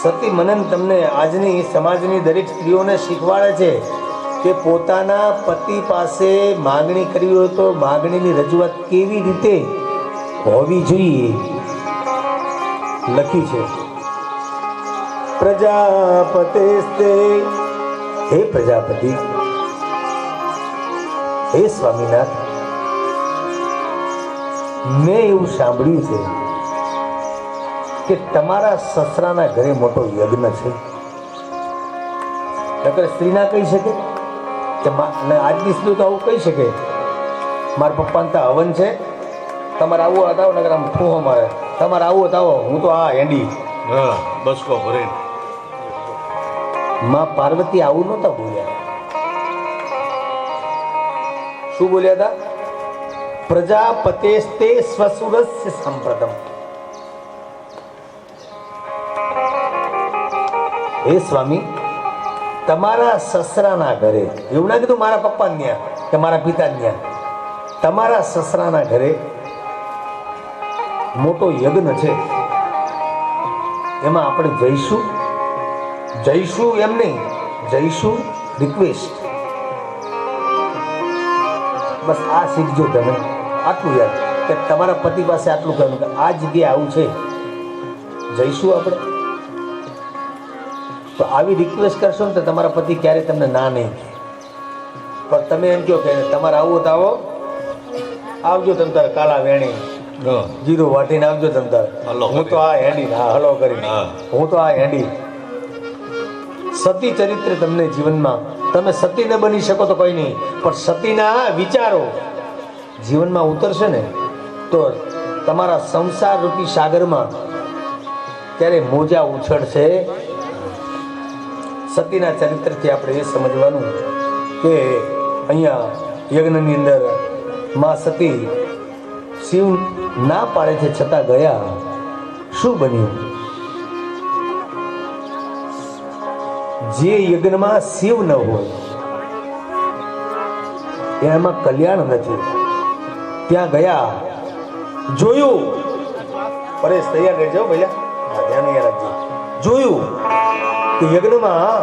સતી મનન તમને આજની સમાજની દરેક સ્ત્રીઓને શીખવાડે છે કે પોતાના પતિ પાસે માગણી કરવી હોય તો માગણીની રજૂઆત કેવી રીતે હોવી જોઈએ. લખ્યું છે પ્રજાપતિસ્તે, હે પ્રજાપતિ, હે સ્વામીનાથ, મેં એવું સાંભળ્યું છે કે તમારા સસરાના ઘરે મોટો યજ્ઞ છે. નકર સ્ત્રી ના કહી શકે કે આજની સ્ત્રી તો આવું કહી શકે, મારા પપ્પાને તો હવન છે, તમારે આવું હતા નગર આમ ફૂહો મારે, તમારે આવું હતા હું તો આ હેન્ડી બસ કો ભરે. માં પાર્વતી આવું નહોતા બોલ્યા. શું બોલ્યા હતા? પ્રજાપતેસ્તે સ્વસુરસ્ય સંપ્રદમ. હે સ્વામી, તમારા સસરાના ઘરે, એવું ના કીધું મારા પપ્પા ત્યાં કે મારા પિતા ત્યાં, તમારા સસરાના ઘરે મોટો યજ્ઞ છે, એમાં આપણે જઈશું. જઈશું એમ નહીં, જઈશું રિક્વેસ્ટ. બસ આ શીખજો તમે, આટલું યાદ કે તમારા પતિ પાસે આટલું કહ્યું કે આ જગ્યાએ આવું છે, જઈશું આપણે. તો આવી રિક્વેસ્ટ કરશો ને તો તમારા પતિ ક્યારે તમને ના નહીં કહે. પણ તમે એમ કહો કે તમારે આવું તો આવો, આવજો તમ તારે કાલા વેણી જીરું વાટીને આવજો તમ તારે, હું તો આ હેડી, હા હલો કરી, હું તો આ હેડી. સતી ચરિત્ર તમને જીવનમાં, તમે સતી ન બની શકો તો કોઈ નહીં, પણ સતીના વિચારો જીવનમાં ઉતરશે ને તો તમારા સંસાર રૂપી સાગરમાં ત્યારે મોજા ઉછળશે. સતીના ચરિત્રથી આપણે એ સમજવાનું કે અહીંયા યજ્ઞની અંદર માં સતી શિવ ના પાડે છે છતાં ગયા. શું બન્યું? જે યજ્ઞમાં શિવ ન હોય એમાં કલ્યાણ નથી. ત્યાં ગયા, જોયું, પરેશ તૈયાર રહેજો ભૈયા, ધ્યાન અહીંયા રાખજો. જોયું કે યજ્ઞમાં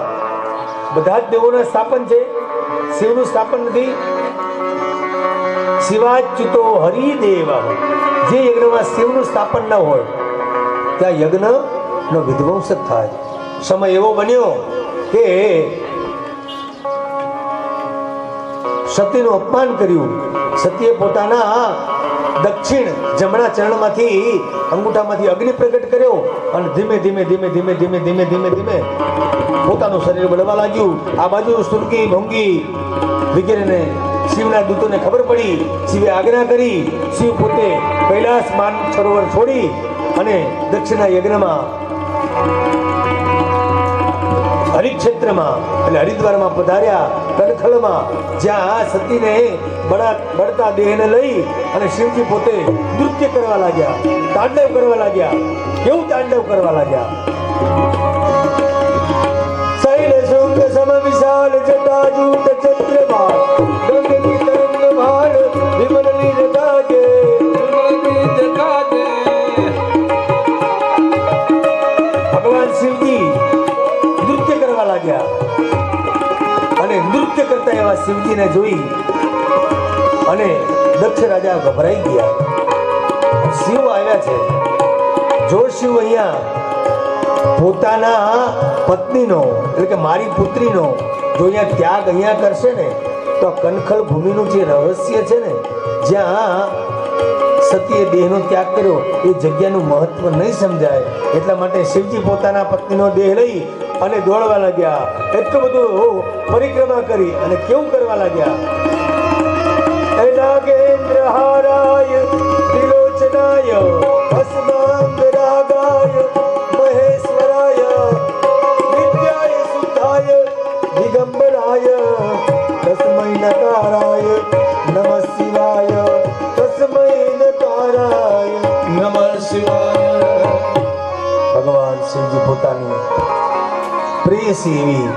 બધા જ દેવોના સ્થાપન છે, શિવનું સ્થાપન નથી. શિવાચ્યુતો હરિદેવ. જે યજ્ઞમાં શિવનું સ્થાપન ન હોય ત્યાં યજ્ઞનો વિધ્વંસ થાય. સમય એવો બન્યો કે સતીનું અપમાન કર્યું. સતીએ પોતાના દક્ષિણ જમણા ચરણમાંથી અંગૂઠામાંથી અગ્નિ પ્રગટ કર્યો અને ધીમે ધીમે ધીમે ધીમે ધીમે ધીમે ધીમે ધીમે પોતાનું શરીર બળવા લાગ્યું. આ બાજુ સુરકી ભોંગી વગેરેને શિવના દૂતોને ખબર પડી. શિવે આજ્ઞા કરી. શિવ પોતે કૈલાસ માન સરોવર છોડી અને દક્ષિણના યજ્ઞમાં હરિક્ષેત્રમાં એટલે હરિદ્વારમાં પધાર્યા. કનખલમાં જ્યાં સતીને બળતા દેહને લઈ અને શિવજી પોતે નૃત્ય કરવા લાગ્યા, તાંડવ કરવા લાગ્યા. કેવું તાંડવ કરવા લાગ્યા? શૈલ શુંગ સમ વિશાલ જટાજૂટ ચંદ્રમા ગંગની તરંગ ભાળ વિમલ લીર ગાજે, ભગવાન શિવજી નૃત્ય કરવા લાગ્યા. અને નૃત્ય કરતા એવા શિવજીને જોઈ અને દક્ષ રાજા ગભરાઈ ગયા. શિવ આવ્યા છે. જો શિવ અહીંયા પોતાના પત્નીનો એટલે કે મારી પુત્રીનો જો અહીંયા ત્યાગ અહીંયા કરશે ને તો કનખલ ભૂમિનું જે રહસ્ય છે ને, જ્યાં સતીએ દેહનો ત્યાગ કર્યો એ જગ્યાનું મહત્વ નહીં સમજાય. એટલા માટે શિવજી પોતાના પત્નીનો દેહ લઈ અને દોડવા લાગ્યા. એટલું બધું પરિક્રમા કરી અને કેવું કરવા લાગ્યા? નાગેન્દ્ર હારાય ત્રિલોચનાય ભસ્માંગરાગાય મહેશ્વરાય વિદ્યાય સુધાય દિગંબરાય તસ્મૈ નકારાય નમઃ શિવાય તસ્મૈ નકારાય નમઃ શિવાય. ભગવાન શિવજી પોતાની પ્રેયસી એવી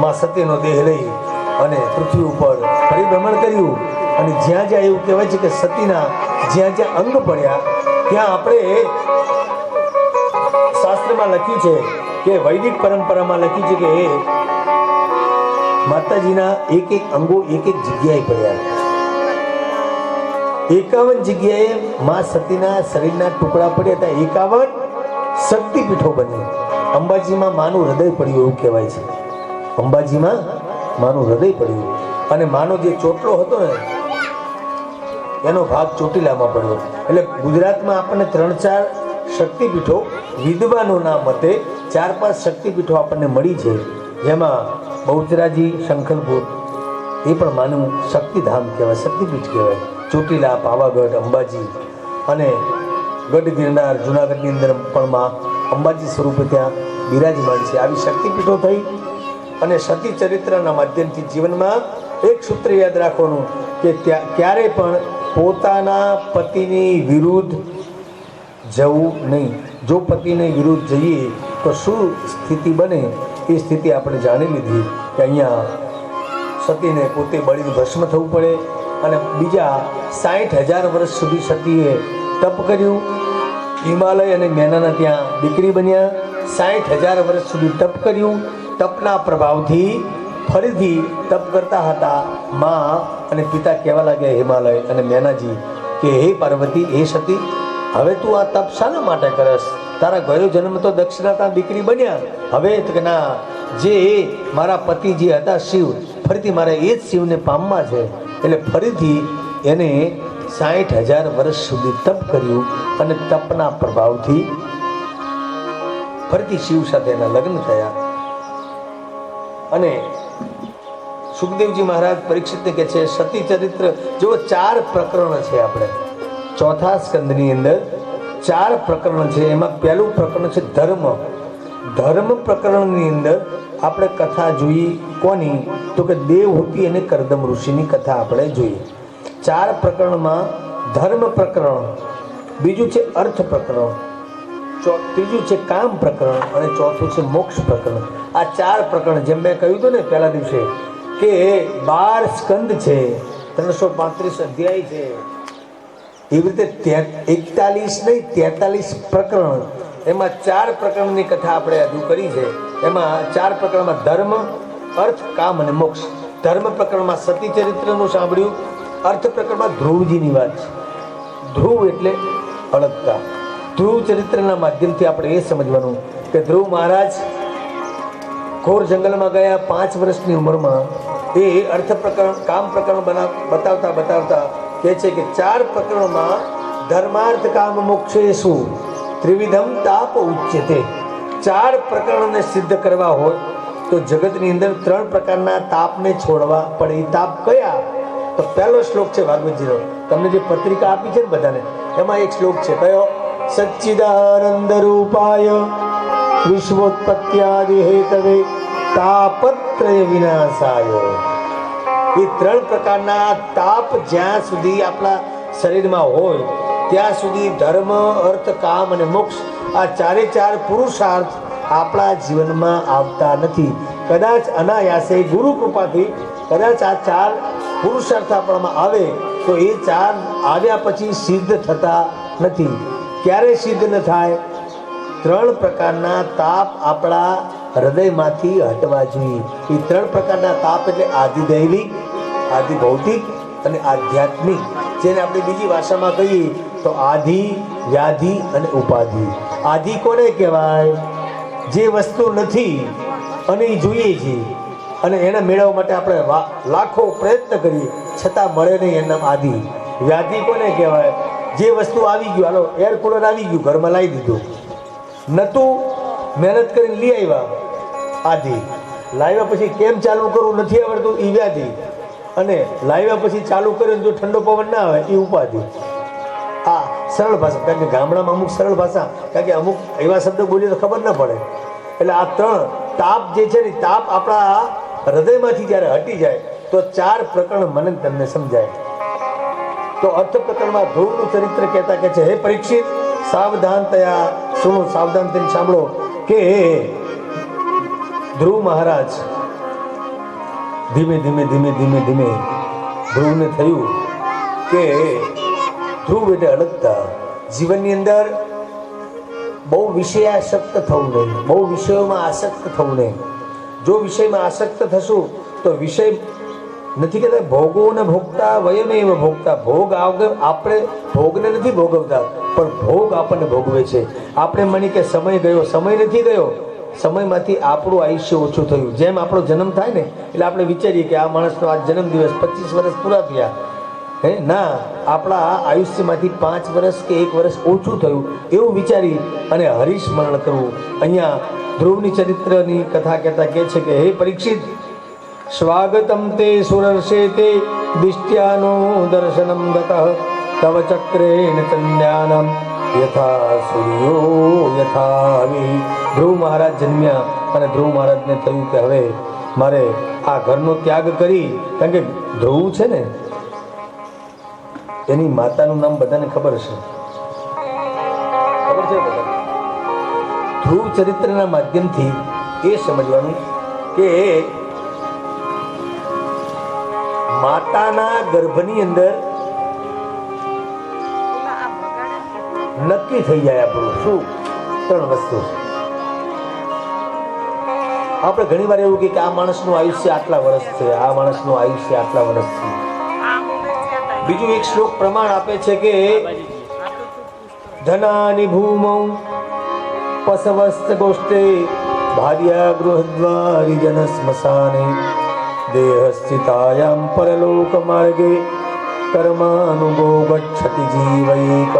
માં સતીનો દેહ લઈ અને પૃથ્વી ઉપર પરિભ્રમણ કર્યું. અને જ્યાં જ્યાં એવું કહેવાય છે કે સતીના જ્યાં જ્યાં અંગ પડ્યા ત્યાં આપણે શાસ્ત્રમાં શાસ્ત્રમાં લખ્યું છે કે વૈદિક પરંપરામાં લખ્યું છે કે માતાજીના એક એક અંગો એક એક જગ્યાએ પડ્યા. 51 જગ્યાએ મા સતીના શરીરના ટુકડા પડ્યા હતા. 51 શક્તિપીઠો બની. અંબાજીમાં માનું હૃદય પડ્યું એવું કહેવાય છે. અંબાજીમાં માનું હૃદય પડ્યું અને માનો જે ચોટલો હતો ને એનો ભાગ ચોટીલામાં પડ્યો. એટલે ગુજરાતમાં આપણને 3-4 શક્તિપીઠો વિદ્વાનોના મતે 4-5 શક્તિપીઠો આપણને મળી છે. જેમાં બહુચરાજી શંખલપુર એ પણ માનું શક્તિધામ કહેવાય, શક્તિપીઠ કહેવાય. ચોટીલા, પાવાગઢ, અંબાજી અને ગઢ ગિરનાર જુનાગઢની અંદર પણ માં અંબાજી સ્વરૂપે ત્યાં બિરાજમાન છે. આવી શક્તિપીઠો થઈ અને સતી ચરિત્રના માધ્યમથી જીવનમાં એક સૂત્ર યાદ રાખવાનું કે ક્યારે પણ પોતાના પતિની વિરુદ્ધ જવું નહીં. જો પતિની વિરુદ્ધ જઈએ તો શું સ્થિતિ બને એ સ્થિતિ આપણે જાણી લીધી કે અહીંયા સતીને પોતે બળીને ભસ્મ થવું પડે અને બીજા 60,000 વર્ષ સુધી સતીએ તપ કર્યું. હિમાલય અને મેનાના ત્યાં દીકરી બન્યા. 60,000 વર્ષ સુધી તપ કર્યું. તપના પ્રભાવથી ફરીથી તપ કરતા હતા માં અને પિતા કહેવા લાગ્યા હિમાલય અને મેનાજી કે હે પાર્વતી, હે સતી, હવે તું આ તપ શાના માટે કરસ? તારા ગયો જન્મ તો દક્ષિણાતા દીકરી બન્યા. હવે તો ના, જે મારા પતિ જે હતા શિવ, ફરીથી મારે એ જ શિવને પામવા છે. એટલે ફરીથી એને 60,000 વર્ષ સુધી તપ કર્યું અને તપના પ્રભાવથી ફરીથી શિવ સાથે એના લગ્ન થયા. અને સુખદેવજી મહારાજ પરીક્ષિતને કહે છે સતી ચરિત્ર જો 4 પ્રકરણ છે. આપણે 4થા સ્કંદની અંદર 4 પ્રકરણ છે. એમાં પહેલું પ્રકરણ છે ધર્મ. ધર્મ પ્રકરણની અંદર આપણે કથા જોઈ કોની? તો કે દેવહૂતિ અને કરદમ ઋષિની કથા આપણે જોઈએ. 4 પ્રકરણમાં ધર્મ પ્રકરણ, બીજું છે અર્થ પ્રકરણ, ત્રીજું છે કામ પ્રકરણ અને ચોથું છે મોક્ષ પ્રકરણ. આ 4 પ્રકરણ જેમ મેં કહ્યું હતું ને પહેલા દિવસે કે 12 સ્કંદ છે, 335 અધ્યાય છે. એવી રીતે 41 નહીં 43 પ્રકરણ. એમાં 4 પ્રકરણની કથા આપણે હજુ કરી છે. એમાં 4 પ્રકરણમાં ધર્મ, અર્થ, કામ અને મોક્ષ. ધર્મ પ્રકરણમાં સતી ચરિત્રનું સાંભળ્યું. અર્થ પ્રકરણમાં ધ્રુવજીની વાત છે. ધ્રુવ એટલે અળગતા. ધ્રુવ ચરિત્રના માધ્યમથી આપણે એ સમજવાનું કે ધ્રુવ મહારાજ ઘોર જંગલમાં ગયા 5 વર્ષની ઉંમરમાં. એ અર્થ પ્રકરણ, કામ પ્રકરણ બતાવતા કહે છે કે 4 પ્રકરણમાં ધર્માર્થ કામ મોક્ષેષુ ત્રિવિધમ તાપ ઉચ્યતે. 4 પ્રકરણને સિદ્ધ કરવા હોય તો જગતની અંદર 3 પ્રકારના તાપને છોડવા પડે. એ તાપ કયા? તો પહેલો શ્લોક છે ભાગવતજીનો. તમને જે પત્રિકા આપી છે ને બધાને, એમાં એક શ્લોક છે. કયો? સચ્ચિદાનંદ રૂપાય વિશ્વોત્પત્યાદિ હેતવે તાપત્રય વિનાશાય. એ 3 પ્રકારના તાપ જ્યાં સુધી આપણા શરીરમાં હોય ત્યાં સુધી ધર્મ, અર્થ, કામ અને મોક્ષ આ 4 પુરુષાર્થ આપણા જીવનમાં આવતા નથી. કદાચ અનાયાસે ગુરુ કૃપાથી કદાચ આ 4 પુરુષાર્થ આપણામાં આવે તો એ 4 આવ્યા પછી સિદ્ધ થતા નથી. ક્યારે સિદ્ધ ન થાય? 3 પ્રકારના તાપ આપણા હૃદયમાંથી હટવા જોઈએ. એ 3 પ્રકારના તાપ એટલે આધિદૈવિક, આધિભૌતિક અને આધ્યાત્મિક. જેને આપણે બીજી ભાષામાં કહીએ તો આધિ, વ્યાધિ અને ઉપાધિ. આધિ કોને કહેવાય? જે વસ્તુ નથી અને એ જોઈએ છીએ અને એને મેળવવા માટે આપણે લાખો પ્રયત્ન કરીએ છતાં મળે નહીં, એનું નામ આધિ. વ્યાધિ કોને કહેવાય? જે વસ્તુ આવી ગયું, હાલો એર કુલર આવી ગયું, ઘરમાં લાવી દીધું, નતું મહેનત કરીને લઈ આવ્યા, આધિ. લાવ્યા પછી કેમ ચાલુ કરવું નથી આવડતું, એ વ્યાધિ. અને લાવ્યા પછી ચાલુ કરીને જો ઠંડો પવન ના આવે, એ ઉપાધિ. આ સરળ ભાષા, કારણ કે ગામડામાં અમુક સરળ ભાષા, કારણ કે અમુક એવા શબ્દ બોલીએ તો ખબર ના પડે. એટલે આ 3 તાપ જે છે ને, તાપ આપણા હૃદયમાંથી જ્યારે હટી જાય તો 4 પ્રકરણ મને તમને સમજાય. તો અર્થ પ્રકરણમાં ધ્રુવનું ચરિત્ર કહેતા કે છે, હે પરીક્ષિત, સાવધાન થયા સુનો, સાવધાન થઈને સાંભળો કે ધ્રુવ મહારાજ ધીમે ધીમે ધ્રુવને થયું કે ધ્રુવ એટલે અડગતા. જીવનની અંદર બહુ વિષયાસક્ત થવું નહીં, બહુ વિષયોમાં આસક્ત થવું નહીં. જો વિષયમાં આસક્ત થશું તો વિષય નથી કહેતા ભોગો ને ભોગતા વયમેવ ભોગતા. ભોગ આપણે ભોગને નથી ભોગવતા, પણ ભોગ આપણને ભોગવે છે. આપણે માની કે સમય ગયો, સમય નથી ગયો, સમયમાંથી આપણું આયુષ્ય ઓછું થયું. જેમ આપણો જન્મ થાય ને એટલે આપણે વિચારીએ કે આ માણસનો આ જન્મદિવસ 25 વર્ષ પૂરા થયા. હે ના, આપણા આયુષ્યમાંથી 5 વર્ષ કે 1 વર્ષ ઓછું થયું એવું વિચારી અને હરિસ્મરણ કરવું. અહીંયા ધ્રુવની ચરિત્રની કથા કહેતા કહે છે કે હે પરીક્ષિત, સ્વાગતમ તે સુરર્ષે તે દિષ્ટ્યાનો દર્શનમ ગતઃ તવ ચક્રેણ ચંદ્યાનમ યથા સૂર્યો યથા વિ. ધ્રુવ મહારાજ જન્મ્યા અને ધ્રુવ મહારાજને થયું કે હવે મારે આ ઘરનો ત્યાગ કરી, કારણ કે ધ્રુવ છે ને એની માતાનું નામ બધાને ખબર છે, ખબર છે બધા. ધ્રુવ ચરિત્રના માધ્યમથી એ સમજવાનું કે માતાના ગર્ભની અંદર નક્કી થઈ જાય આપણું શું 3 વસ્તુ. આપણે ઘણી વાર એવું કે આ માણસનું આયુષ્ય આટલા વર્ષ છે, આ માણસનું આયુષ્ય આટલા વર્ષ છે. બીજું એક શ્લોક પ્રમાણ આપે છે કે ધનાની ભૂમૌ પસવસ્ત ગોષ્ઠે ભાર્યા ગૃહદ્વારી જન સ્મશાને દેહસ્થિતાયામ પરલોક માર્ગે કર્માનુગો ગચ્છતિ જીવૈક.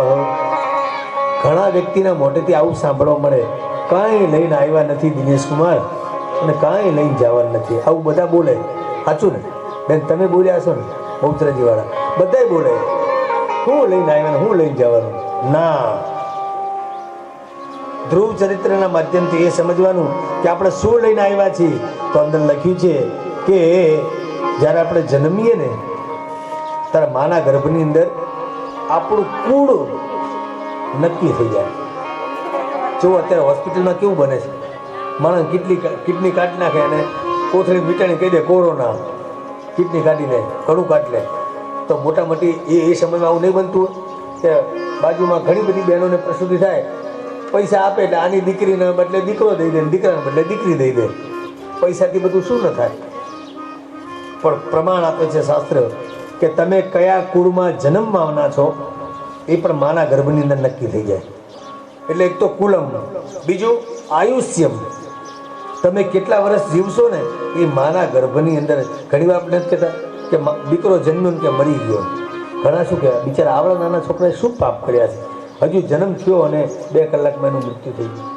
ઘણા વ્યક્તિના મોઢેથી આવું સાંભળવા મળે, કાંઈ લઈને આવ્યા નથી દિનેશ કુમાર અને કાંઈ લઈને જવાનું નથી, આવું બધા બોલે. સાચું ને બેન? તમે બોલ્યા છો ને બહુચરાજી વાળા બધા બોલે, હું લઈને આવ્યા હું લઈને જવાનું. ના, ધ્રુવ ચરિત્રના માધ્યમથી એ સમજવાનું કે આપણે શું લઈને આવ્યા છીએ. તો અંદર લખ્યું છે કે જ્યારે આપણે જન્મીએ ને ત્યારે માના ગર્ભની અંદર આપણું કુળ નક્કી થઈ જાય. જો અત્યારે હોસ્પિટલમાં કેવું બને છે, માણસ કિડની કાઢી નાખે અને કોથળી મીટાણી કહી દે કોરોના, કિડની કાઢીને ઘણું કાઢી લે. તો મોટા મોટી એ સમયમાં આવું નહીં બનતું કે બાજુમાં ઘણી બધી બહેનોને પ્રસૂતિ થાય, પૈસા આપે એટલે આની દીકરીને બદલે દીકરો દઈ દે, દીકરાને બદલે દીકરી દઈ દે. પૈસાથી બધું શું ન થાય? પણ પ્રમાણ આપે છે શાસ્ત્ર કે તમે કયા કુળમાં જન્મવાના છો એ પણ માના ગર્ભની અંદર નક્કી થઈ જાય. એટલે એક તો કુલમ, બીજું આયુષ્યમ, તમે કેટલા વર્ષ જીવશો ને એ માના ગર્ભની અંદર. ઘણી વાર આપણે નથી કહેતા કે દીકરો જન્મ્યો કે મરી ગયો. ઘણા શું કહેવાય, બિચારા આવડા નાના છોકરાએ શું પાપ કર્યા છે, હજુ જન્મ થયો અને 2 કલાકમાં એનું મૃત્યુ થઈ ગયું.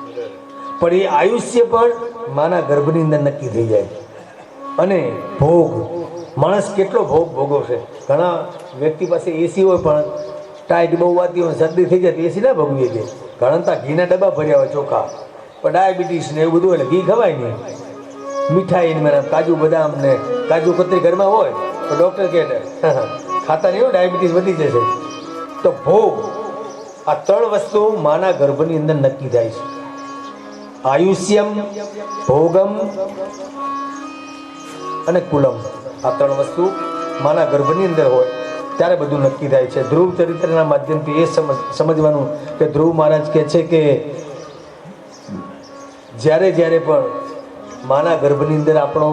પણ એ આયુષ્ય પણ માના ગર્ભની અંદર નક્કી થઈ જાય. અને ભોગ, માણસ કેટલો ભોગ ભોગવશે. ઘણા વ્યક્તિ પાસે એસી હોય પણ ટાઈટ બહુ વાતી હોય, શરદી થઈ જાય તો એસી ના ભોગવીએ છીએ. ઘણા તો ઘીના ડબ્બા ભર્યા હોય ચોખા, પણ ડાયાબિટીસ ને એવું બધું એટલે ઘી ખવાય નહીં. મીઠાઈ ને કાજુ બદામ ને કાજુ કતરી ઘરમાં હોય તો ડૉક્ટર કહે ખાતા નહીં, ડાયાબિટીસ વધી જશે. તો ભોગ, આ 3 વસ્તુ માના ગર્ભની અંદર નક્કી થાય છે. આયુષ્યમ, ભોગમ અને કુલમ, આ 3 વસ્તુ માના ગર્ભની અંદર હોય ત્યારે બધું નક્કી થાય છે. ધ્રુવ ચરિત્રના માધ્યમથી એ સમજવાનું કે ધ્રુવ મહારાજ કહે છે કે જ્યારે જ્યારે પણ માના ગર્ભની અંદર આપણો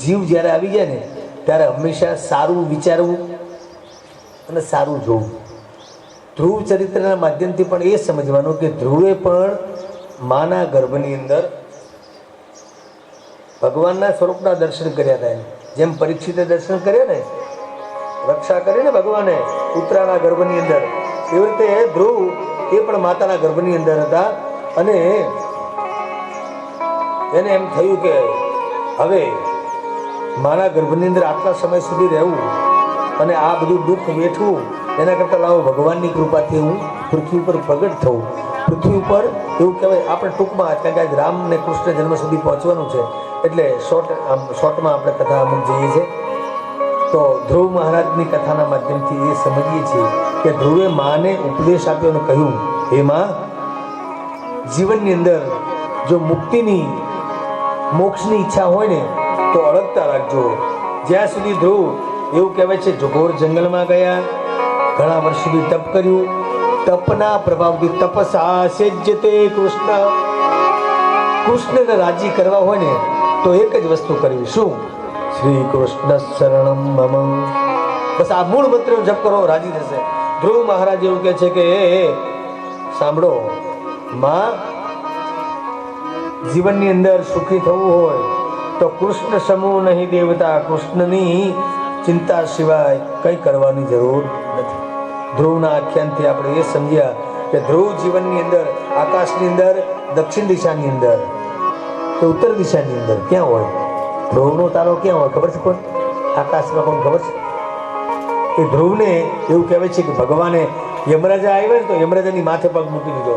જીવ જ્યારે આવી જાય ને ત્યારે હંમેશા સારું વિચારવું અને સારું જોવું. ધ્રુવ ચરિત્રના માધ્યમથી પણ એ સમજવાનું કે ધ્રુવે પણ માના ગર્ભની અંદર ભગવાનના સ્વરૂપના દર્શન કર્યા હતા. જેમ પરીક્ષિતે દર્શન કર્યા ને, રક્ષા કરી ને ભગવાને પુત્રના ગર્ભની અંદર, એવી રીતે ધ્રુવ એ પણ માતાના ગર્ભની અંદર હતા. અને એને એમ થયું કે હવે મારા ગર્ભની અંદર આટલા સમય સુધી રહેવું અને આ બધું દુઃખ વેઠવું એના કરતાં લાવો ભગવાનની કૃપાથી હું પૃથ્વી ઉપર પ્રગટ થવું. પૃથ્વી ઉપર એવું કહેવાય આપણે ટૂંકમાં, કારણ કે રામ ને કૃષ્ણ જન્મ સુધી પહોંચવાનું છે એટલે શોર્ટમાં આપણે કથા અમુક જઈએ છીએ. તો ધ્રુવ મહારાજની કથાના માધ્યમથી એ સમજીએ છીએ કે ધ્રુવે માને ઉપદેશ આપ્યો અને કહ્યું, હે માં, જીવનની અંદર જો મુક્તિની મોક્ષની ઈચ્છા હોય ને તો અડગતા રાખજો. જ્યાં સુધી ધ્રુવ એવું કહેવાય છે ઘોર જંગલમાં ગયા, ઘણા વર્ષ સુધી તપ કર્યું, તપના પ્રભાવથી તપસા સેજ્યતે કૃષ્ણ. કૃષ્ણને રાજી કરવા હોય ને તો એક જ વસ્તુ કરવી. શું? શ્રી કૃષ્ણ શરણમ મમ. બસ આ મૂળ મંત્રનો જપ કરો, રાજી થશે. ધ્રુવ મહારાજ એવું કહે છે કે સાંભળો માં, જીવનની અંદર સુખી થવું હોય તો કૃષ્ણ સમૂહ નહીં દેવતા. કૃષ્ણની ચિંતા સિવાય કંઈ કરવાની જરૂર નથી. ધ્રુવના આખ્યાનથી આપણે એ સમજ્યા કે ધ્રુવ જીવનની અંદર, આકાશની અંદર, દક્ષિણ દિશાની અંદર કે ઉત્તર દિશાની અંદર ક્યાં હોય? ધ્રુવનો તારો ક્યાં હોય ખબર છે? કોઈ આકાશમાં કોણ ખબર છે? એ ધ્રુવને એવું કહેવાય છે કે ભગવાને યમરાજા આવ્યા ને તો યમરાજાની માથે પગ મૂકી દીધો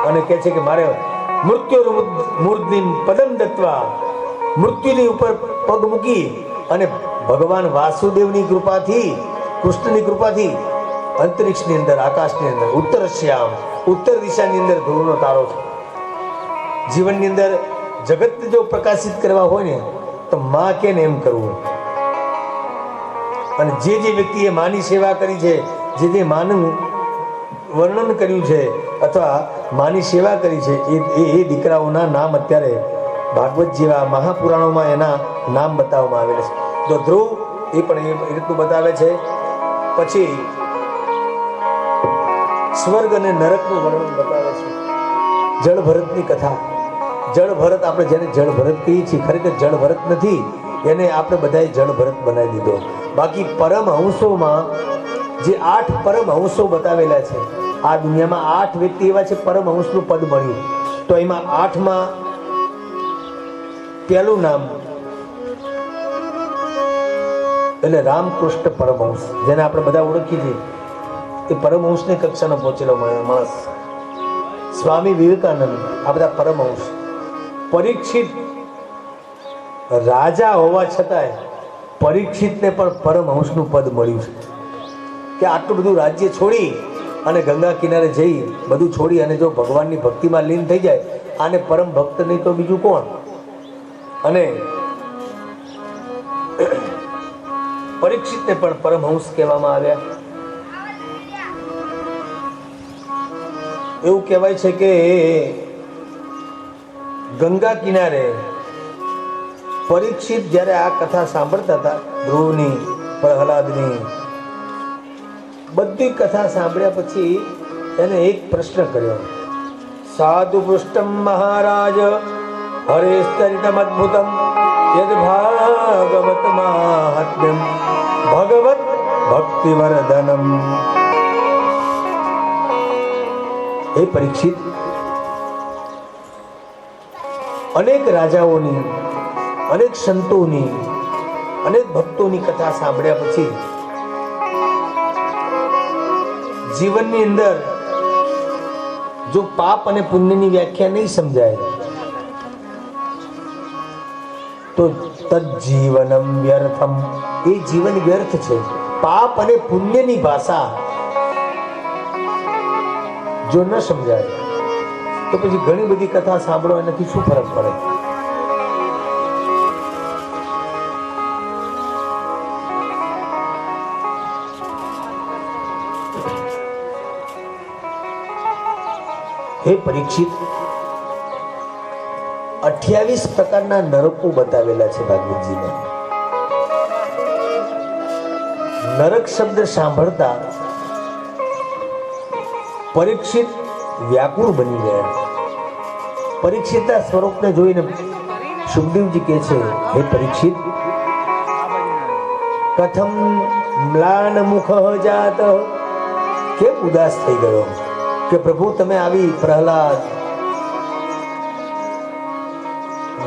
અને કહે છે કે મારે મૃત્યુ મૂર્ધનિમ પદમ દત્વા, મૃત્યુની ઉપર પગ મૂકી અને ભગવાન વાસુદેવની કૃપાથી, કૃષ્ણની કૃપાથી અંતરિક્ષની અંદર, આકાશની અંદર, ઉત્તર શ્યામ, ઉત્તર દિશાની અંદર ધ્રુવનો તારો છે. જીવનની અંદર જગતને જો પ્રકાશિત કરવા હોય ને તો માં કે ને એમ કરવું. અને જે વ્યક્તિએ માની સેવા કરી છે, જે માનું વર્ણન કર્યું છે અથવા માની સેવા કરી છે એ દીકરાઓના નામ અત્યારે ભાગવત જેવા મહાપુરાણોમાં એના નામ બતાવવામાં આવેલા છે. તો ધ્રુવ એ પણ એ રીતનું બતાવે છે. પછી સ્વર્ગ અને નરકનું વર્ણન બતાવે છે. જળ ભરતની કથા. જળ ભરત, આપણે જેને જળ ભરત કહીએ છીએ, ખરેખર જળ ભરત નથી, એને આપણે બધાએ જળ ભરત બનાવી દીધો. બાકી પરમહંસોમાં જે 8 પરમહંસો બતાવેલા છે, આ દુનિયામાં 8 વ્યક્તિ એવા છે પરમહંસનું પદ મળ્યું. તો એમાં 8માં પહેલું નામ એટલે રામકૃષ્ણ પરમહંસ, જેને આપણે બધા ઓળખીએ છીએ. એ પરમહંસની કક્ષાનો પહોંચેલો માણસ. સ્વામી વિવેકાનંદ, આ બધા પરમહંસ. પરીક્ષિત રાજા હોવા છતાંય પરીક્ષિતને પણ પરમહંસનું પદ મળ્યું છે કે આટલું બધું રાજ્ય છોડી અને ગંગા કિનારે જઈ બધું છોડી અને જો ભગવાનની ભક્તિમાં લીન થઈ જાય, આને પરમ ભક્ત નહીં તો બીજું કોણ? અને પરીક્ષિતને પણ પરમહંસ કહેવામાં આવ્યા. એવું કહેવાય છે કે ગંગા કિનારે પરીક્ષિત જ્યારે આ કથા સાંભળતા હતા, ધ્રુવની, પ્રહલાદની, બધી કથા સાંભળ્યા પછી એને એક પ્રશ્ન કર્યો. સાધુ પૃષ્ઠમ મહારાજ હરેસ્તરિતમ અદ્ભુતમ યદ ભાગવત માહાત્મ્યમ ભગવત ભક્તિવર્ધનમ. હે પરીક્ષિત, અનેક રાજાઓની, અનેક સંતોની, અનેક ભક્તોની કથા સાંભળ્યા પછી જીવનની અંદર જો પાપ અને પુણ્યની વ્યાખ્યા નહીં સમજાય તો તજ્જીવનમ વ્યર્થમ, એ જીવન વ્યર્થ છે. પાપ અને પુણ્યની ભાષા જો ન સમજાય તો પછી ઘણી બધી કથા સાંભળો એનાથી શું ફરક પડે? હે પરીક્ષિત, 28 પ્રકારના નરકો બતાવેલા છે ભાગવતજીમાં. નરક શબ્દ સાંભળતા પરીક્ષિત વ્યાકુળ બની ગયા. પરીક્ષિતના સ્વરૂપને જોઈને સુખદેવજી કહે છે, હે પરીક્ષિત, કથમ મ્લાન મુખ જાત, કેમ ઉદાસ થઈ ગયો કે પ્રભુ તમે આવી પ્રહલાદ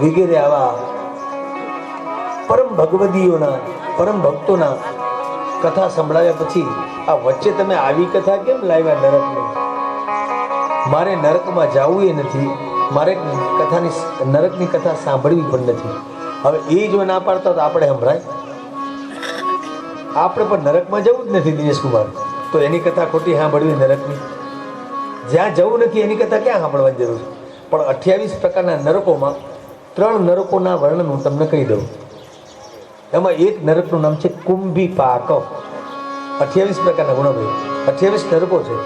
વગેરે આવા પરમ ભગવદીઓના, પરમ ભક્તોના કથા સંભળાવ્યા પછી આ વચ્ચે તમે આવી કથા કેમ લાવ્યા નરકની? મારે નરકમાં જવું એ નથી, મારે નરકની કથા સાંભળવી પણ નથી. હવે એ જો ના પાડતા તો આપણે સંભળાય? આપણે પણ નરકમાં જવું જ નથી દિનેશ કુમાર, તો એની કથા ખોટી સાંભળવી નરકની? જ્યાં જવું નથી એની કથા ક્યાં સાંભળવાની જરૂર છે? પણ 28 પ્રકારના નરકોમાં 3 નરકોના વર્ણન હું તમને કહી દઉં. એમાં એક નરકનું નામ છે કુંભીપાક. 28 પ્રકારના ગુણો ભાઈ, 28 નરકો છે.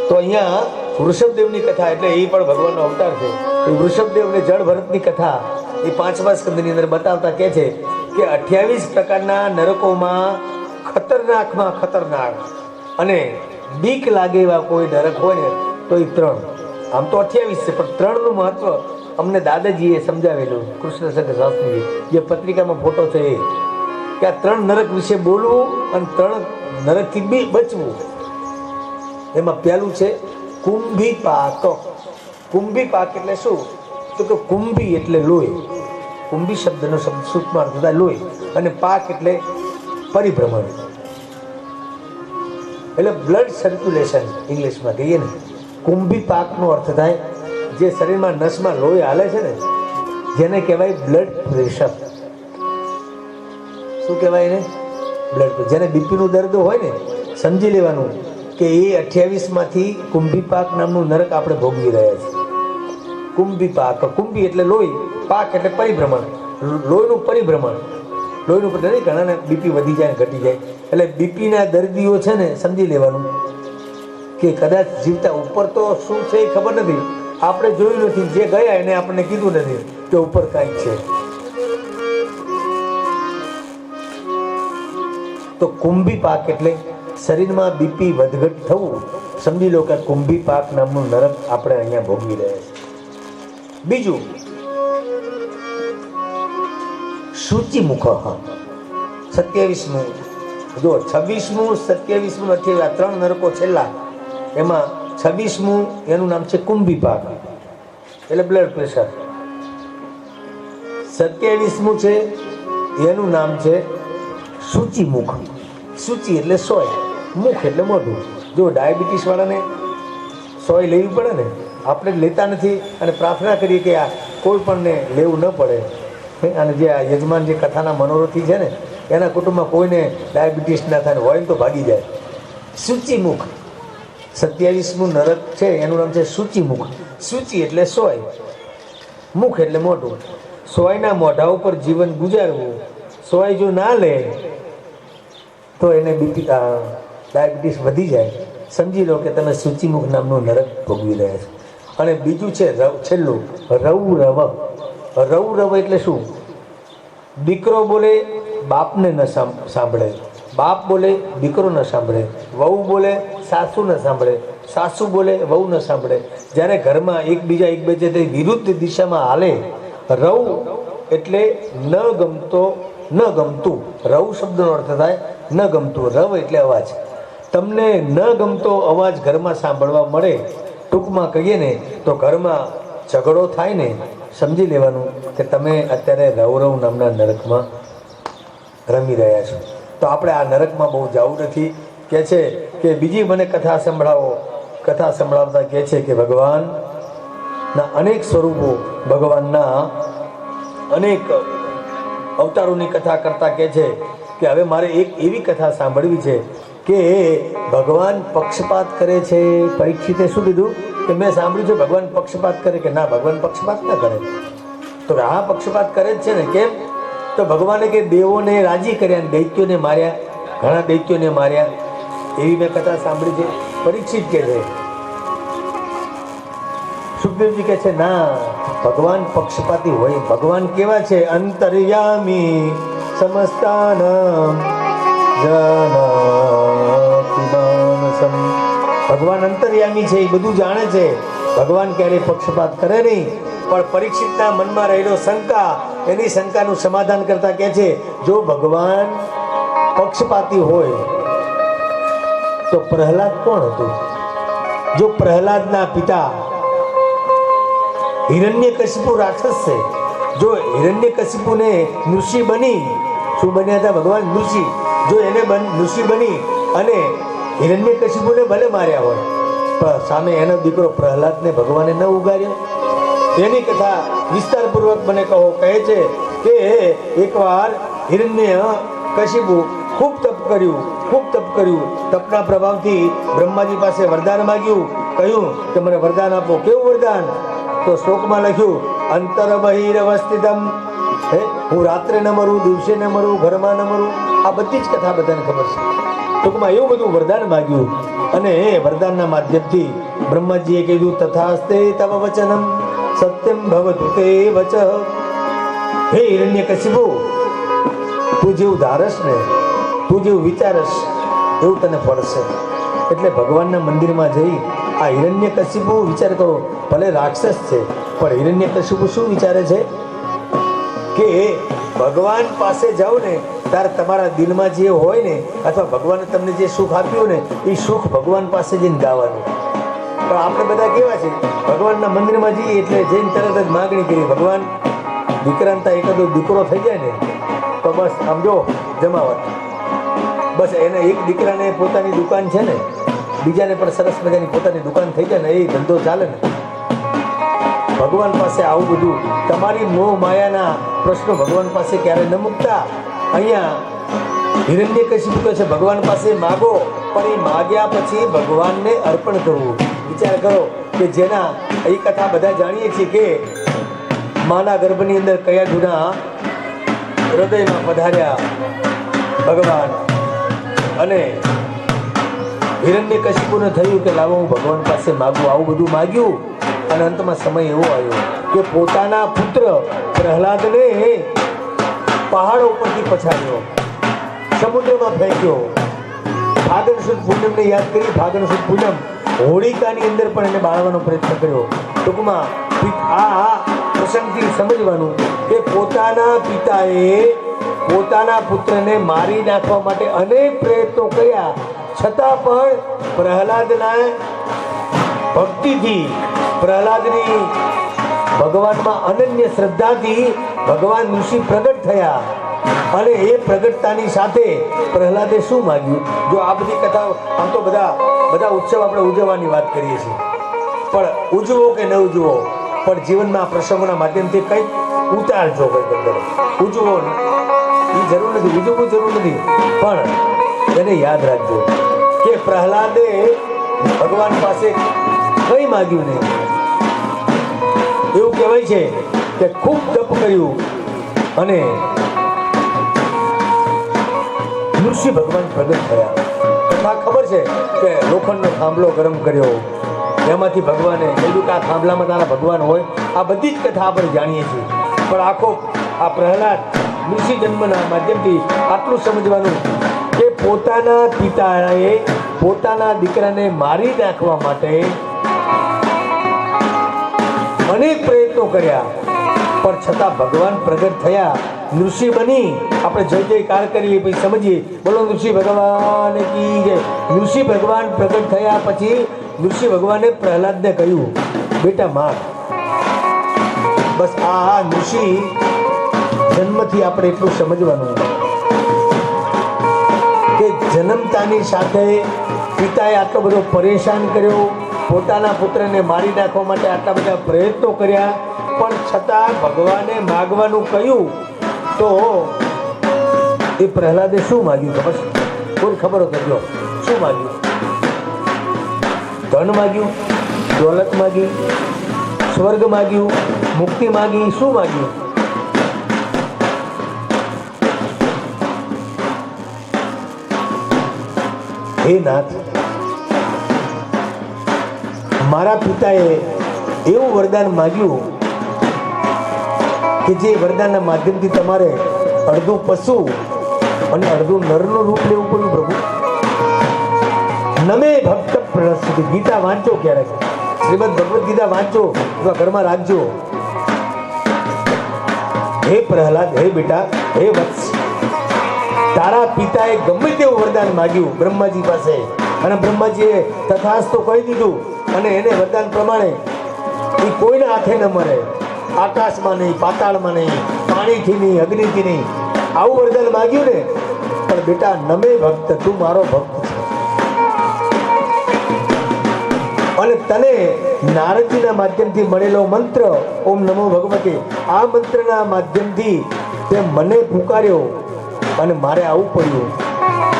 તો અહીંયા વૃષભદેવની કથા, એટલે એ પણ ભગવાનનો અવતાર છે. એ વૃષભદેવ અને જળ ભરતની કથા એ 5મા સ્કંદની અંદર બતાવતા કહે છે કે 28 પ્રકારના નરકોમાં ખતરનાકમાં ખતરનાક અને બીક લાગે એવા કોઈ નરક હોય ને તો એ 3. આમ તો 28 છે, પણ 3નું મહત્વ અમને દાદાજીએ સમજાવેલું, કૃષ્ણશંકર શાસ્ત્રીએ, જે પત્રિકામાં ફોટો છે એ, કે આ 3 નરક વિશે બોલવું અને 3 નરકથી બચવું. એમાં પહેલું છે કુંભી પાક. કુંભી પાક એટલે શું? તો કે કુંભી એટલે લોહી. કુંભી શબ્દનો શબ્દ સૂક્ષ્મ અર્થ થાય લોહી, અને પાક એટલે પરિભ્રમણ, એટલે બ્લડ સર્ક્યુલેશન ઇંગ્લિશમાં કહીએ ને. કુંભી પાકનો અર્થ થાય જે શરીરમાં નસમાં લોહી હાલે છે ને, જેને કહેવાય બ્લડ પ્રેશર. શું કહેવાય એને? Blood pressure. જેને બીપીનું દર્દ હોય ને, સમજી લેવાનું કે એ 28માંથી કુંભી પાક નામનું નરક આપણે ભોગવી રહ્યા છીએ. કુંભી પાક, કુંભી એટલે લોહી, પાક એટલે પરિભ્રમણ, લોહીનું પરિભ્રમણ. લોહીનું પરિભ્રમણ, ઘણાને બીપી વધી જાય ઘટી જાય, એટલે બીપીના દર્દીઓ છે ને સમજી લેવાનું કે કદાચ જીવતા ઉપર તો શું છે એ ખબર નથી, આપણે જોયું નથી, જે ગયા એને આપણને કીધું નથી કે ઉપર કાંઈક છે. તો કુંભી પાક એટલે શરીરમાં બીપી વધઘટ થવું. સમજી લો કે કુંભી પાક નામનું નરક આપણે અહીંયા ભોગવી રહ્યા છીએ. બીજું શુચિમુખ. 27મું જો 26મું, 27મું, 28 આ 3 નરકો છેલ્લા. એમાં 26મું એનું નામ છે કુંભી પાક, એટલે બ્લડ પ્રેશર. 27મું છે એનું નામ છે શુચિમુખ. શુચિ એટલે સોય, મુખ એટલે મોઢું. જો ડાયાબિટીસ વાળાને સોય લેવી પડે ને, આપણે લેતા નથી અને પ્રાર્થના કરીએ કે આ કોઈ પણને લેવું ન પડે. અને જે આ યજમાન જે કથાના મનોરથી છે ને, એના કુટુંબમાં કોઈને ડાયાબિટીસ ના થાય, હોય તો ભાગી જાય. શુચિમુખ 27મું નરક છે એનું નામ છે શુચિમુખ. શુચિ એટલે સોય, મુખ એટલે મોઢું. સોયના મોઢા ઉપર જીવન ગુજારવું. સોય જો ના લે તો એને ડાયાબિટીસ વધી જાય. સમજી લો કે તમે શુચિમુખ નામનું નરક ભોગવી રહ્યા છો. અને બીજું છે છેલ્લું રૌરવ. રૌરવ એટલે શું? દીકરો બોલે બાપને ન સાંભળે, બાપ બોલે દીકરો ન સાંભળે, વહુ બોલે સાસુ ન સાંભળે, સાસુ બોલે વહુ ન સાંભળે. જ્યારે ઘરમાં એકબીજાથી વિરુદ્ધ દિશામાં હાલે. રવ એટલે ન ગમતું. રવ શબ્દનો અર્થ થાય ન ગમતું. રવ એટલે અવાજ. તમને ન ગમતો અવાજ ઘરમાં સાંભળવા મળે, ટૂંકમાં કહીએ ને તો ઘરમાં ઝઘડો થાય ને, સમજી લેવાનું કે તમે અત્યારે રૌરવ નામના નરકમાં રમી રહ્યા છો. તો આપણે આ નરકમાં બહુ જવું નથી. કહે છે કે બીજી મને કથા સંભળાવો. કથા સંભળાવતા કહે છે કે ભગવાનના અનેક સ્વરૂપો, ભગવાનના અનેક અવતારોની કથા કરતા કહે છે કે હવે મારે એક એવી કથા સાંભળવી છે કે ભગવાન પક્ષપાત કરે છે. પરીક્ષિતે શું કીધું કે મેં સાંભળ્યું છે ભગવાન પક્ષપાત કરે. કે ના, ભગવાન પક્ષપાત ના કરે. તો હા, પક્ષપાત કરે જ છે ને. કેમ? તો ભગવાને કે દેવોને રાજી કર્યા અને દૈત્યોને માર્યા, ઘણા દૈત્યોને માર્યા. એવી મેં કથા સાંભળી છે. પરીક્ષિત કે છે. સુખદેવજી કહે છે ના, ભગવાન પક્ષપાતી હોય. ભગવાન કેવા છે? અંતર્યામી સમસ્તાનામ જાનાતિ માનસમ. ભગવાન અંતર્યામી છે, એ બધું જાણે છે. ભગવાન ક્યારેય પક્ષપાત કરે નહીં. પણ પરીક્ષિતના મનમાં રહેલો શંકા, એની શંકાનું સમાધાન કરતા કહે છે જો ભગવાન પક્ષપાતી હોય તો પ્રહલાદ કોણ હતું? જો પ્રહલાદના પિતા હિરણ્યકશિપુ રાક્ષસ છે, જો હિરણ્યકશિપુને ઋષિ બની, શું બન્યા હતા ભગવાન? ઋષિ. જો એને ઋષિ બની અને હિરણ્યકશિપુને ભલે માર્યા હોય, પણ સામે એનો દીકરો પ્રહલાદને ભગવાને ન ઉગાર્યો. એની કથા વિસ્તારપૂર્વક મને કહો. કહે છે કે એકવાર હિરણ્યકશિપુ ખૂબ તપ કર્યું. તપના પ્રભાવથી બ્રહ્માજી પાસે વરદાન માગ્યું. કહ્યું કે મને વરદાન આપો. કેવું વરદાન? તો શ્લોકમાં લખ્યું અંતર બહિરવસ્થિતમ. હું રાત્રે ન મરું, દિવસે ન મરું, ઘરમાં ન મરું. આ બધી જ કથા બધાને ખબર છે. ટૂંકમાં એવું બધું વરદાન માગ્યું અને એ વરદાનના માધ્યમથી બ્રહ્માજીએ કીધું તથાસ્તે તવ વચનમ સત્યમ ભવતુ તે વચ. હે હિરણ્યકશિપુ, તું જેવું ધારસ ને, તું જેવું વિચારસ એવું તને પડશે. એટલે ભગવાનના મંદિરમાં જઈ આ હિરણ્યકશિપુ વિચાર કરો, ભલે રાક્ષસ છે પણ હિરણ્યકશિપુ શું વિચારે છે કે ભગવાન પાસે જાઓ ને ત્યારે તમારા દિલમાં જે હોય ને અથવા ભગવાને તમને જે સુખ આપ્યું ને એ સુખ ભગવાન પાસે જઈને ગાવાનું. પણ આપણે બધા કેવા છે, ભગવાનના મંદિરમાં જઈએ એટલે જઈને તરત જ માગણી કરી, ભગવાન દીકરાને એકાદો દીકરો થઈ જાય ને તો બસ આમ જો જમાવટ. બસ એને એક દીકરાને પોતાની દુકાન છે ને, બીજાને પણ સરસ મજાની પોતાની દુકાન થઈ જાય ને એ ધંધો ચાલે ને. ભગવાન પાસે આવું બધું તમારી મોહ માયાના પ્રશ્નો ભગવાન પાસે ક્યારે ન મૂકતા. અહીંયા હિરણ્યકશિપુ કહે છે ભગવાન પાસે માગો, પણ એ માગ્યા પછી ભગવાનને અર્પણ કરવું. વિચાર કરો કે જેના એ કથા બધા જાણીએ છીએ કે માના ગર્ભની અંદર કયા જૂના હૃદયમાં પધાર્યા ભગવાન, અને હિરણ્યકશિપુને થયું કે લાવો હું ભગવાન પાસે માગું. આવું બધું માગ્યું અને અંતમાં સમય એવો આવ્યો કે પોતાના પુત્ર પ્રહલાદને પહાડો ઉપરથી પછાડ્યો, સમુદ્રમાં ફેંક્યો. ફાગણ સુદ પૂનમને યાદ કરી, ફાગણ સુદ પૂનમ હોળિકાની અંદર પણ એને બાળવાનો પ્રયત્ન કર્યો. ટૂંકમાં આ પ્રસંગથી સમજવાનું કે પોતાના પિતાએ પોતાના પુત્રને મારી નાખવા માટે અનેક પ્રયત્નો કર્યા, છતાં પણ પ્રહલાદના ભક્તિથી, પ્રહલાદની ભગવાનમાં અનન્ય શ્રદ્ધાથી ભગવાન ઋષિ પ્રગટ થયા. અને એ પ્રગટતાની સાથે પ્રહલાદે શું માગ્યું? જો આ બધી કથા, આમ તો બધા ઉત્સવ આપણે ઉજવવાની વાત કરીએ છીએ, પણ ઉજવો કે ન ઉજવો, પણ જીવનમાં આ પ્રસંગોના માધ્યમથી કંઈક ઉતારજો. ઉજવો એ જરૂર નથી, ઉજવવું જરૂર નથી, પણ એને યાદ રાખજો કે પ્રહલાદે ભગવાન પાસે કંઈ માગ્યું નહીં. એવું કહેવાય છે કે ખૂબ તપ કર્યું અને ઋષિ ભગવાન પ્રગટ થયા. કથા ખબર છે કે લોખંડનો થાંભલો ગરમ કર્યો, એમાંથી ભગવાને કીધું કે આ થાંભલામાં તારા ભગવાન હોય. આ બધી જ કથા આપણે જાણીએ છીએ, પણ આખો આ પ્રહલાદ ઋષિ જન્મના માધ્યમથી આટલું સમજવાનું કે પોતાના પિતાએ પોતાના દીકરાને મારી નાખવા માટે અનેક પ્રયત્નો કર્યા, પણ છતાં ભગવાન પ્રગટ થયા, ઋષિ બની. આપણે જય જયકાર કરીએ પછી સમજીએ, બોલો ઋષિ ભગવાન કી જય. ઋષિ ભગવાન પ્રગટ થયા પછી ઋષિ ભગવાને પ્રહલાદને કહ્યું, બેટા માર. બસ આ ઋષિ જન્મથી આપણે એટલું સમજવાનું કે જન્મતાની સાથે પિતાએ આટલો બધો પરેશાન કર્યો, પોતાના પુત્રને મારી નાખવા માટે આટલા બધા પ્રયત્નો કર્યા, પણ છતાં ભગવાને માગવાનું કહ્યું તો એ પ્રહલાદે શું માગ્યું ખબર છે? કોઈ ખબર હોય તો શું માગ્યું? ધન માગ્યું, દોલત માગી, સ્વર્ગ માગ્યું, મુક્તિ માગી, શું માગ્યું? હે નાથ, મારા પિતાએ એવું વરદાન માગ્યું કે જે વરદાનના માધ્યમથી તમારે અડધું પશુ અને અડધું નરનું રૂપ લેવું પડ્યું. પ્રભુ નમે ભક્ત પ્રસિદ્ધ. ગીતા વાંચો, ક્યારેક શ્રીમદ ભગવદ્ ગીતા વાંચો અથવા ઘરમાં રાખજો. હે પ્રહલાદ, હે બેટા, હે વત્સ, તારા પિતાએ ગમે તેવું વરદાન માગ્યું બ્રહ્માજી પાસે, અને બ્રહ્માજીએ તથાસ્તો કહી દીધું, અને એને વરદાન પ્રમાણે એ કોઈના હાથે ન મરે, આકાશમાં નહીં, પાતાળમાં નહીં, પાણીથી નહીં, અગ્નિથી નહીં. આવું વરદાન માગ્યું ને, પણ બેટા નમે ભક્ત, તું મારો ભક્ત છે. અને તને નારદજીના માધ્યમથી મળેલો મંત્ર ઓમ નમો ભગવતે, આ મંત્રના માધ્યમથી તે મને પુકાર્યો અને મારે આવું પડ્યું.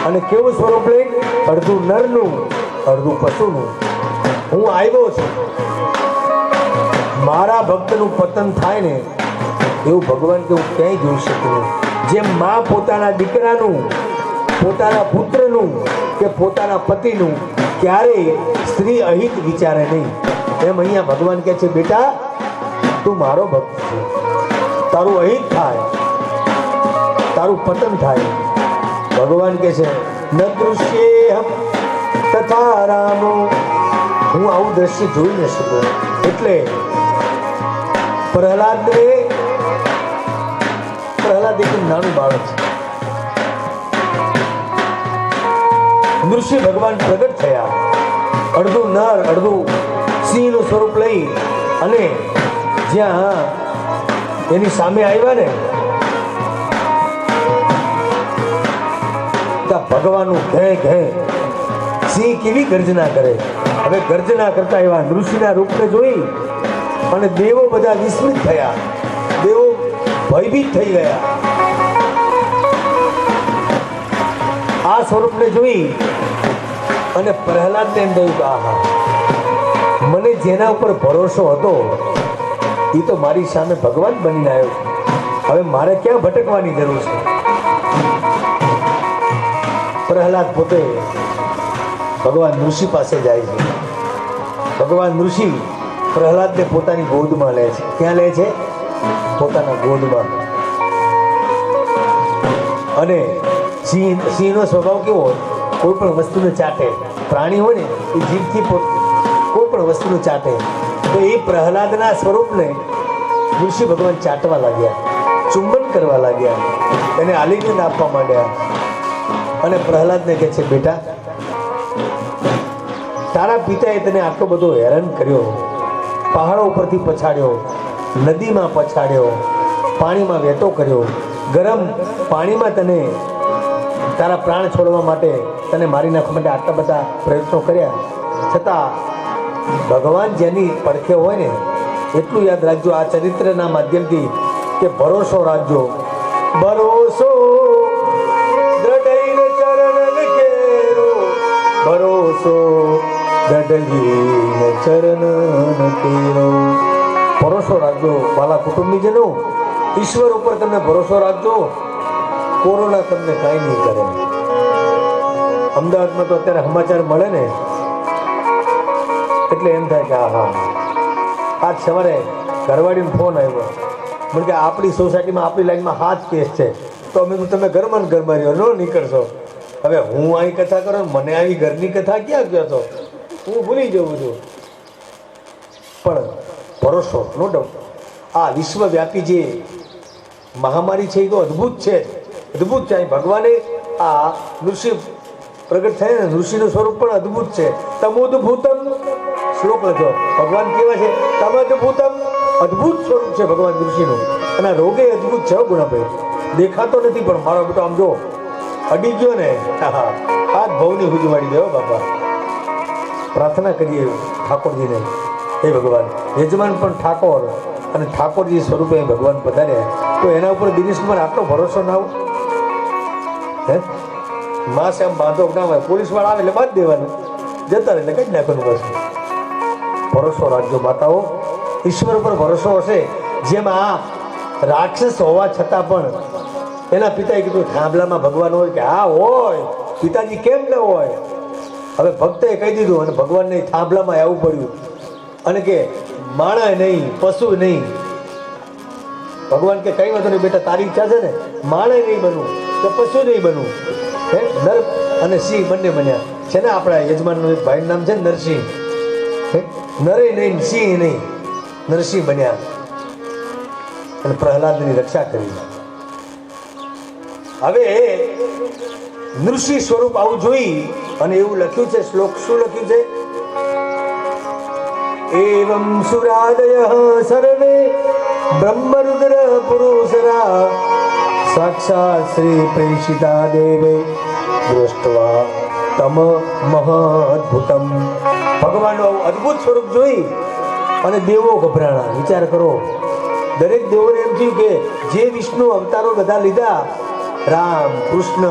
અને કેવું સ્વરૂપ લઈ? અડધું નરનું, અડધું પશુનું. હું આવ્યો છું. મારા ભક્તનું પતન થાય ને એવું ભગવાન કે હું ક્યાંય જોઈ શકું. જેમ મા પોતાના દીકરાનું, પોતાના પુત્રનું કે પોતાના પતિનું ક્યારેય સ્ત્રી અહિત વિચારે નહીં. એમ અહીંયા ભગવાન કહે છે, બેટા તું મારો ભક્ત છે, તારું અહિત થાય, તારું પતન થાય. ભગવાન કહે છે, ન દૃશ્યેહમ તથા રામો, હું આવું દ્રશ્ય જોઈ ન શકું. એટલે પ્રહલાદ એક નાનું બાળક છે. નૃષિ ભગવાન પ્રગટ થયા, અડધું નર અડધું સિંહનું સ્વરૂપ લઈ અને જ્યાં એની સામે આવ્યા ને ત્યાં ભગવાનનું ઘે ઘે સિંહ કેવી ગર્જના કરે. હવે ગર્જના કરતા એવા નૃષિના રૂપને જોઈ અને દેવો બધા વિસ્મિત થયા, દેવો ભયભીત થઈ ગયા. આ સ્વરૂપને જોઈ અને પ્રહલાદને એમ થયું કે આહા, મને જેના ઉપર ભરોસો હતો એ તો મારી સામે ભગવાન બનીને આવ્યો છે. હવે મારે ક્યાં ભટકવાની જરૂર છે? પ્રહલાદ પોતે ભગવાન ઋષિ પાસે જાય છે. ભગવાન ઋષિ પ્રહલાદને પોતાની ગોદમાં લે છે. ક્યાં લે છે? પોતાના ગોદમાં. અને સિંહનો સ્વભાવ કેવો હોય? કોઈ પણ વસ્તુને ચાટે. પ્રાણી હોય ને એ જીભથી કોઈ પણ વસ્તુને ચાટે. તો એ પ્રહલાદના સ્વરૂપને ઋષિ ભગવાન ચાટવા લાગ્યા, ચુંબન કરવા લાગ્યા, એને આલિંગન આપવા માંડ્યા. અને પ્રહલાદને કહે છે, બેટા તારા પિતાએ તને આટલો બધો હેરાન કર્યો, પહાડો ઉપરથી પછાડ્યો, નદીમાં પછાડ્યો, પાણીમાં વહેતો કર્યો, ગરમ પાણીમાં તને તારા પ્રાણ છોડવા માટે, તને મારી નાખવા માટે આટલા બધા પ્રયત્નો કર્યા, છતાં ભગવાન જેની પડખે હોય ને એટલું યાદ રાખજો આ ચરિત્રના માધ્યમથી કે ભરોસો રાખજો. ભરોસો દઢઈને ચરણ કેરો, ભરોસો દઢઈને ચરણ કેરો. ભરોસો રાખજો વાલા કુટુંબીજનો, ઈશ્વર ઉપર તમે ભરોસો રાખજો. કોરોના તમને કાંઈ નહીં કરે. અમદાવાદમાં તો અત્યારે સમાચાર મળે ને એટલે એમ થાય કે હા, આજ સવારે ઘરવાળીનો ફોન આવ્યો, મને કે આપણી સોસાયટીમાં આપણી લાઈનમાં 7 કેસ છે. તો અમે તમે ઘરમાં ને ઘરમાં રહ્યો, ન નીકળશો. હવે હું અહીં કથા કરો, મને આવી ઘરની કથા ક્યાં ગયો છો? હું ભૂલી જઉં છું. પણ ભરોસો નો ડાઉટ આ વિશ્વવ્યાપી જે મહામારી છે એ તો અદ્ભુત છે, અદ્ભુત છે. ભગવાને આ ઋષિ પ્રગટ થયા ને, ઋષિનું સ્વરૂપ પણ અદ્ભુત છે. તમોદભૂતમ શ્લોક લખ્યો. ભગવાન કેવા છે? તમોદભૂતમ, અદ્ભુત સ્વરૂપ છે ભગવાન ઋષિનું. અને રોગે અદ્ભુત છે ગુણાભાઈ, દેખાતો નથી પણ મારો બેટો આમ જો અડી ગયો ને, આ ભવની હુજવાડી દો બાપા. પ્રાર્થના કરીએ ઠાકોરજીને, હે ભગવાન યજમાન પણ ઠાકોર અને ઠાકોરજી સ્વરૂપે ભગવાન પધાર્યા, તો એના ઉપર દિનેશ કુમાર આટલો ભરોસો ના હોય? હે માસ એમ બાંધો ના હોય, પોલીસ વાળા આવે એટલે બાંધ દેવાનું, જતા રહે એટલે કઈ નાખવાનું. બસ ભરોસો રાખજો માતાઓ, ઈશ્વર ઉપર ભરોસો હશે. જેમ આ રાક્ષસ હોવા છતાં પણ એના પિતાએ કીધું થાંભલામાં ભગવાન હોય, કે હા હોય, પિતાજી કેમ ન હોય? હવે ભક્તે કહી દીધું અને ભગવાનને થાંભલામાં આવવું પડ્યું. અને કે માણસ નહીં, પશુ નહીં. ભગવાન કે કઈ વાંધો નહીં બેટા, તારી ઈચ્છા છે ને, માણસ નહીં બનવું કે પશુ નહીં બનવું. હે નર અને સિંહ બંને બન્યા છે ને. આપણા યજમાનનું એક ભાઈનું નામ છે ને નરસિંહ. નરે નહીં, સિંહ નહીં, નરસિંહ બન્યા અને પ્રહલાદની રક્ષા કરી. હવે નૃષિ સ્વરૂપ આવું જોઈ અને એવું લખ્યું છે શ્લોક. શું લખ્યું છે? એવમ સુરાદય સર્વે બ્રહ્મરુદ્ર પુરુષરા સાક્ષાત શ્રી પ્રેષિતા દેવે દૃષ્ટવા તમ મહાદ્ભુતમ. ભગવાનનું અદ્ભુત સ્વરૂપ જોઈ અને દેવો ગભરાણા. વિચાર કરો, દરેક દેવોને એમ થયું કે જે વિષ્ણુ અવતારો બધા લીધા, રામ, કૃષ્ણ,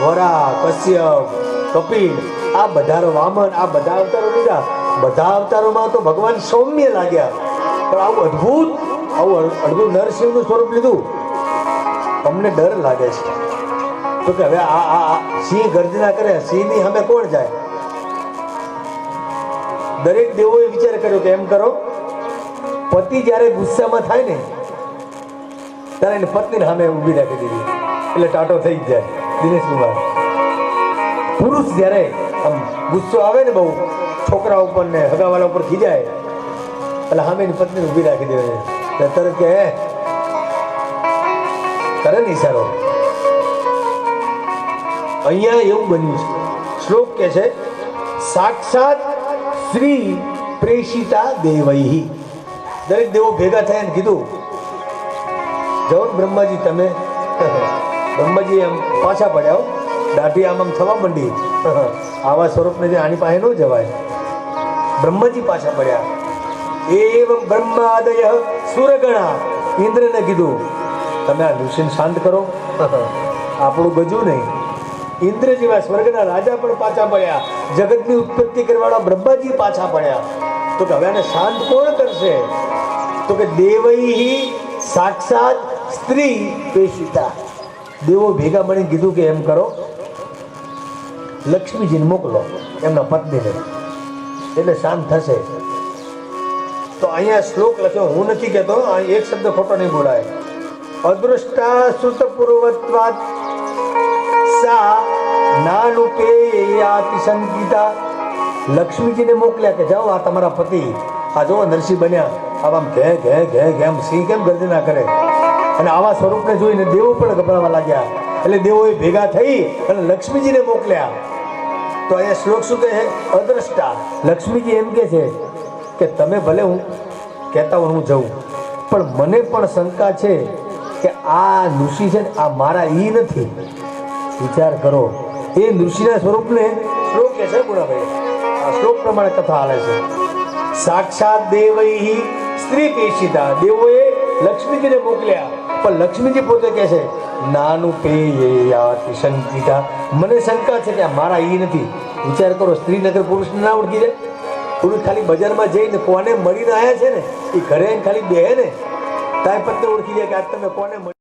વરા, કશ્યપ, કપિલ, આ બધા વામન, આ બધા અવતારો લીધા, બધા અવતારોમાં તો ભગવાન સૌમ્ય લાગ્યા. પણ આવું અદ્ભુત, આવું અડધું નરસિંહનું સ્વરૂપ લીધું, અમને ડર લાગે છે. તો કે હવે આ સિંહ ગર્જના કરે, સિંહની સામે કોણ જાય? દરેક દેવોએ વિચાર કર્યો કે એમ કરો, પતિ જ્યારે ગુસ્સામાં થાય ને ત્યારે એની પત્નીને સામે ઊભી રાખી દીધી, એટલે ટાટો થઈ જ જાય. દિનેશ કુમાર, પુરુષ જ્યારે આમ ગુસ્સો આવે ને બહુ છોકરા ઉપર ને હગાવાલા ઉપર ખીજાય, એટલે સામે એની પત્નીને ઊભી રાખી દે, તરત કે કરે ને ઈશારો. અહીંયા એવું બન્યું છે. શ્લોક કે છે સાક્ષાત શ્રી પ્રેષિતા દેવૈહી. દરેક દેવો ભેગા થયા ને કીધું, જવો ને બ્રહ્માજી તમે. બ્રહ્માજી આમ પાછા પડ્યા, દાઢી આમ થવા માંડી. આવા સ્વરૂપને જે આની પાસે ન જવાય. બ્રહ્માજી પાછા પડ્યા. એવ બ્રહ્માદય સુરગણા. ઇન્દ્રને કીધું તમે આ ઋષિને શાંત કરો, આપણું ગજું નહીં. ઇન્દ્ર જેવા સ્વર્ગના રાજા પણ પાછા પડ્યા. જગતની ઉત્પત્તિ કરવાવાળા બ્રહ્માજી પાછા પડ્યા. તો કે હવે આને શાંત કોણ કરશે? તો કે દેવૈહી સાક્ષાત સ્ત્રી પ્રેષિતા. દેવો ભેગા મળીને કીધું કે એમ કરો, લક્ષ્મીજીને મોકલો એમના પત્નીને, એટલે શાંત થશે. તો અહીંયા શ્લોક લખ્યો, હું નથી કહેતો, એક શબ્દ ખોટો નહીં બોલાય. અદૃષ્ટા સુત પૂર્વત્વાત સા નાનુપેયાતિ શંકિતા. લક્ષ્મીજીને મોકલ્યા કે જાઓ, આ તમારા પતિ આ જો નરસિંહ બન્યા, આમ ઘે ઘે ઘે ઘેમ સિંહ કેમ ગર્જના કરે, અને આવા સ્વરૂપને જોઈને દેવો પણ ગભરાવા લાગ્યા. એટલે દેવોએ ભેગા થઈ અને લક્ષ્મીજીને મોકલ્યા. તો અહીંયા શ્લોક શું કહે છે? અદ્રષ્ટા. લક્ષ્મીજી એમ કે છે કે તમે ભલે હું કહેતા હું જઉં, પણ મને પણ શંકા છે કે આ ઋષિ છે ને આ મારા ઈ નથી. વિચાર કરો, એ ઋષિના સ્વરૂપને શ્લોક કે છે ગુણાભાઈ, આ શ્લોક પ્રમાણે કથા હાલે છે. સાક્ષાત દેવૈહી સ્ત્રી પેશિતા. દેવોએ લક્ષ્મીજીને મોકલ્યા, પણ લક્ષ્મીજી પોતે કહે છે નાનું પેયાતિ શંકિતા, મને શંકા છે કે આ મારા ઈ નથી. વિચાર કરો, સ્ત્રી નગર પુરુષને ના ઓળખી જાય. પુરુષ ખાલી બજારમાં જઈને કોને મળીને આવ્યા છે ને, એ ઘરે ખાલી બે ને તાય પત્ની ઓળખી જાય કે આજ તમે કોને મળી.